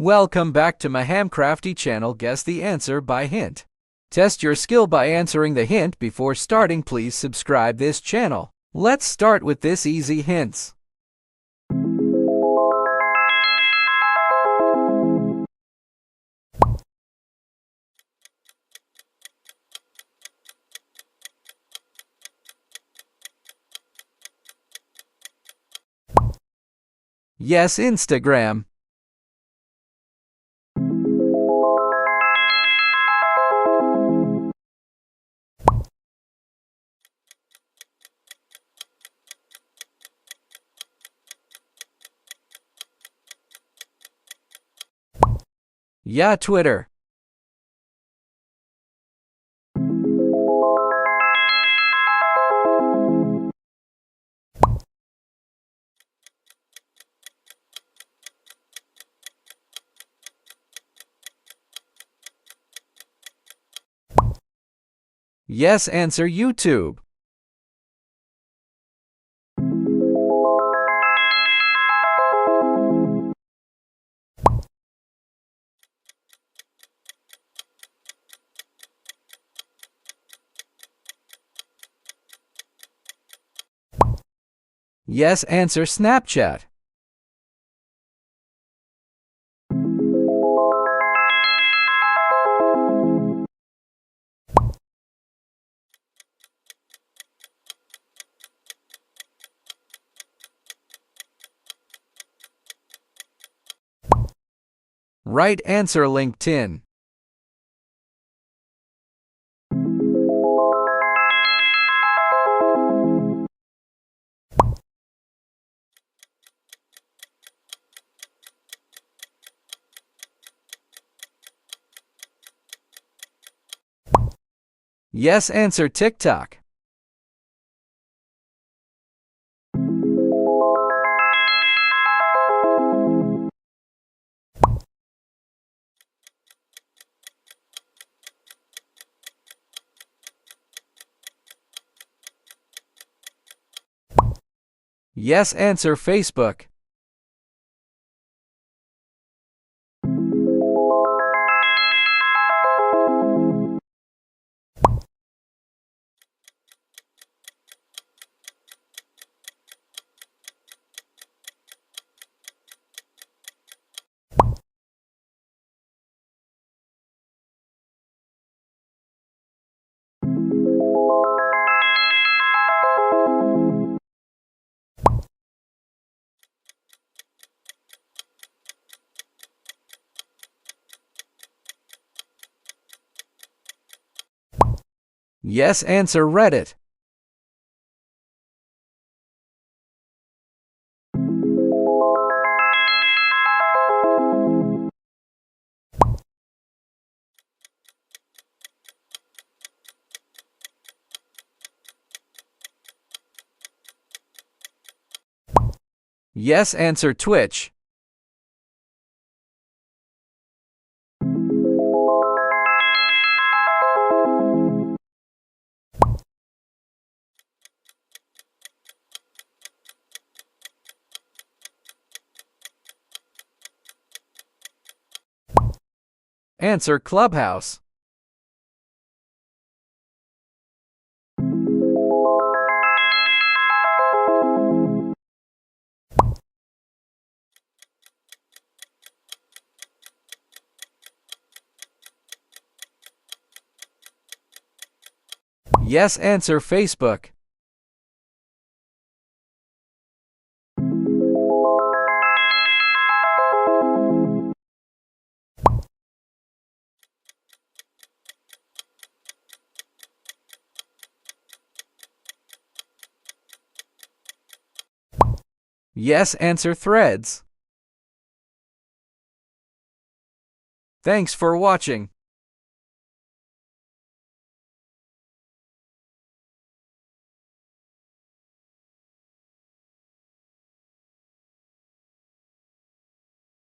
Welcome back to my Hamcrafty channel. Guess the answer by hint. Test your skill by answering the hint. Before starting, please subscribe this channel. Let's start with this easy hints. Yes, Instagram. Yeah, Twitter. Yes, answer YouTube. Yes, answer Snapchat. Right answer LinkedIn. Yes, answer TikTok. Yes, answer Facebook. Yes, answer Reddit. Yes, answer Twitch. Answer Clubhouse. Yes, answer Facebook. Yes, answer Threads. Thanks for watching.